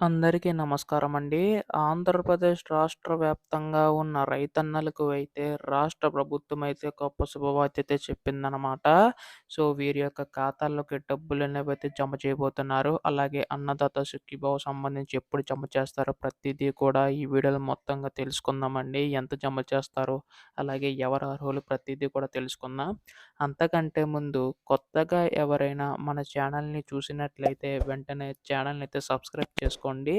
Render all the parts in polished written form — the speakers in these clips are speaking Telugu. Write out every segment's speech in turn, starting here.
అందరికీ నమస్కారమండి. ఆంధ్రప్రదేశ్ రాష్ట్ర వ్యాప్తంగా ఉన్న రైతన్నలకు అయితే రాష్ట్ర ప్రభుత్వం అయితే గొప్ప శుభవార్తయితే చెప్పిందనమాట. సో, వీరి యొక్క ఖాతాల్లోకి డబ్బులనేవైతే జమ చేయబోతున్నారు. అలాగే అన్నదాత సుఖీభవ సంబంధించి ఎప్పుడు జమ చేస్తారో ప్రతిదీ కూడా ఈ వీడియోలో మొత్తంగా తెలుసుకుందామండి. ఎంత జమ చేస్తారో, అలాగే ఎవరు అర్హులు ప్రతిదీ కూడా తెలుసుకుందాం. అంతకంటే ముందు కొత్తగా ఎవరైనా మన ఛానల్‌ని చూసినట్లయితే వెంటనే ఛానల్‌ని అయితే సబ్స్క్రైబ్ చేసుకోండి.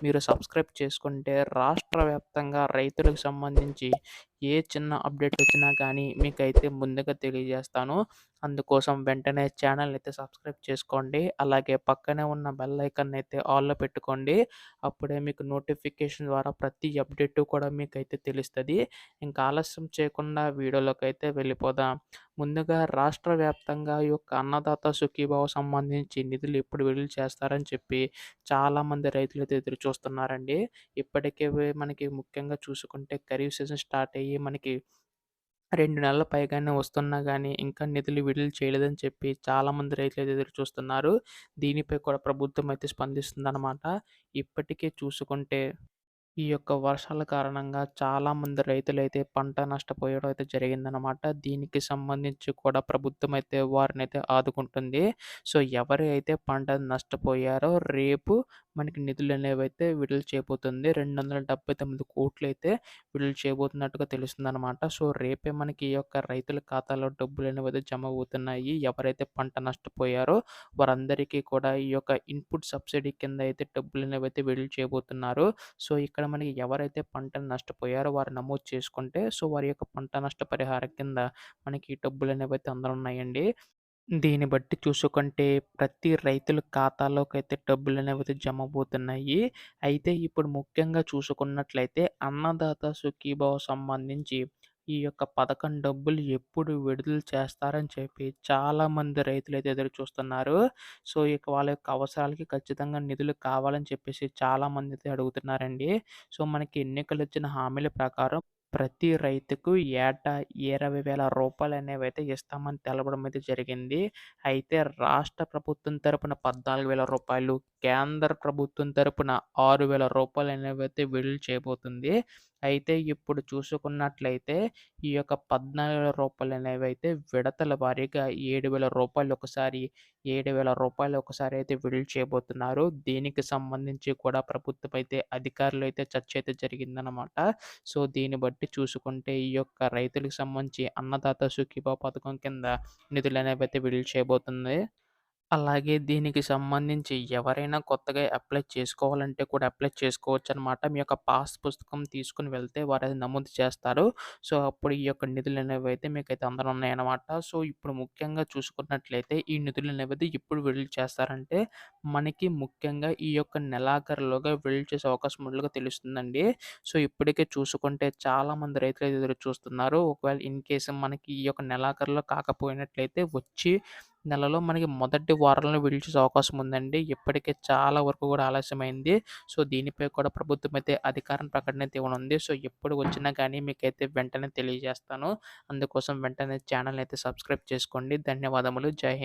మీరు సబ్స్క్రైబ్ చేసుకుంటే రాష్ట్ర వ్యాప్తంగా రైతులకు సంబంధించి ఏ చిన్న అప్డేట్ వచ్చినా కానీ మీకైతే ముందుగా తెలియజేస్తాను. అందుకోసం వెంటనే ఛానల్‌ని అయితే సబ్స్క్రైబ్ చేసుకోండి. అలాగే పక్కనే ఉన్న బెల్ ఐకాన్‌ని అయితే ఆల్‌లో పెట్టుకోండి. అప్పుడే మీకు నోటిఫికేషన్ ద్వారా ప్రతి అప్డేటు కూడా మీకైతే తెలుస్తది. ఇంకా ఆలస్యం చేయకుండా వీడియోలోకైతే వెళ్ళిపోదాం. ముందుగా రాష్ట్ర వ్యాప్తంగా ఈ యొక్క అన్నదాత సుఖీభావ సంబంధించి నిధులు ఎప్పుడు విడుదల చేస్తారని చెప్పి చాలామంది రైతులైతే ఎదురు చూస్తున్నారండి. ఇప్పటికే మనకి ముఖ్యంగా చూసుకుంటే ఖరీఫ్ సీజన్ స్టార్ట్ అయ్యి మనకి 2 నెలల పైగానే వస్తున్నా గానీ, ఇంకా నిధులు విడుదల చేయలేదని చెప్పి చాలామంది రైతులైతే ఎదురు చూస్తున్నారు. దీనిపై కూడా ప్రభుత్వం అయితే స్పందిస్తుందనమాట. ఇప్పటికే చూసుకుంటే ఈ యొక్క వర్షాల కారణంగా చాలామంది రైతులైతే పంట నష్టపోయడం అయితే జరిగిందనమాట. దీనికి సంబంధించి కూడా ప్రభుత్వం అయితే వారినైతే ఆదుకుంటుంది. సో, ఎవరైతే పంట నష్టపోయారో రేపు మనకి నిధులనేవైతే విడుదల చేయబోతుంది. 279,00,00,000 అయితే విడుదల చేయబోతున్నట్టుగా తెలుస్తుందనమాట. సో, రేపే మనకి ఈ యొక్క రైతుల ఖాతాలో డబ్బులనేవైతే జమ అవుతున్నాయి. ఎవరైతే పంట నష్టపోయారో వారందరికీ కూడా ఈ యొక్క ఇన్‌పుట్ సబ్సిడీ కింద అయితే డబ్బులనేవైతే విడుదల చేయబోతున్నారు. సో, ఇక్కడ మనకి ఎవరైతే పంటను నష్టపోయారో వారు నమోదు చేసుకుంటే, సో, వారి యొక్క పంట నష్ట పరిహారం కింద మనకి డబ్బులనేవైతే అందనున్నాయండి. దీన్ని బట్టి చూసుకుంటే ప్రతి రైతుల ఖాతాలోకైతే డబ్బులనేవైతే జమ అవుతున్నాయి. అయితే ఇప్పుడు ముఖ్యంగా చూసుకున్నట్లయితే అన్నదాత సుఖీభవ సంబంధించి ఈ యొక్క పథకం డబ్బులు ఎప్పుడు విడుదల చేస్తారని చెప్పి చాలామంది రైతులైతే ఎదురు చూస్తున్నారు. సో, ఇక వాళ్ళ యొక్క అవసరాలకి ఖచ్చితంగా నిధులు కావాలని చెప్పేసి చాలామంది అయితే అడుగుతున్నారండి. సో, మనకి ఎన్నికలిచ్చిన హామీల ప్రకారం ప్రతి రైతుకు ఏటా రూ. 20,000 అనేవైతే ఇస్తామని తెలపడం అయితే జరిగింది. అయితే రాష్ట్ర ప్రభుత్వం తరపున రూ. 14,000, కేంద్ర ప్రభుత్వం తరపున రూ. 6,000 అనేవైతే విడుదల చేయబోతుంది. అయితే ఇప్పుడు చూసుకున్నట్లయితే ఈ యొక్క రూ. 14,000 అనేవైతే విడతల వారీగా రూ. 7,000 ఒకసారి, రూ. 7,000 ఒకసారి అయితే విడుదల చేయబోతున్నారు. దీనికి సంబంధించి కూడా ప్రభుత్వం అయితే అధికారులైతే చర్చ అయితే జరిగిందనమాట. సో, దీన్ని బట్టి చూసుకుంటే ఈ యొక్క రైతులకు సంబంధించి అన్నదాత సుఖీభవ పథకం కింద నిధులనేవైతే విడుదల చేయబోతుంది. అలాగే దీనికి సంబంధించి ఎవరైనా కొత్తగా అప్లై చేసుకోవాలంటే కూడా అప్లై చేసుకోవచ్చనమాట. మీ యొక్క పాస్ పుస్తకం తీసుకొని వెళ్తే వారది నమోదు చేస్తారు. సో, అప్పుడు ఈ యొక్క నిధులనేవైతే మీకైతే అందనున్నాయనమాట. సో, ఇప్పుడు ముఖ్యంగా చూసుకున్నట్లయితే ఈ నిధులనేవైతే ఎప్పుడు విడుదల చేస్తారంటే, మనకి ముఖ్యంగా ఈ యొక్క నెలాఖరులోగా విడుదల చేసే అవకాశం ఉన్నట్లుగా తెలుస్తుందండి. సో, ఇప్పటికే చూసుకుంటే చాలామంది రైతులైతే ఎదురు చూస్తున్నారు. ఒకవేళ ఇన్ కేస్ మనకి ఈ యొక్క నెలాఖరులో కాకపోయినట్లయితే వచ్చి నెలలో మనకి మొదటి వారంలో విడుదల చేసే అవకాశం ఉందండి. ఇప్పటికే చాలా వరకు కూడా ఆలస్యమైంది. సో, దీనిపై కూడా ప్రభుత్వం అయితే అధికారం ప్రకటన అయితే ఇవ్వనుంది. సో, ఎప్పుడు వచ్చినా గానీ మీకైతే వెంటనే తెలియజేస్తాను. అందుకోసం వెంటనే ఛానల్‌ని అయితే సబ్స్క్రైబ్ చేసుకోండి. ధన్యవాదములు. జై హింద్.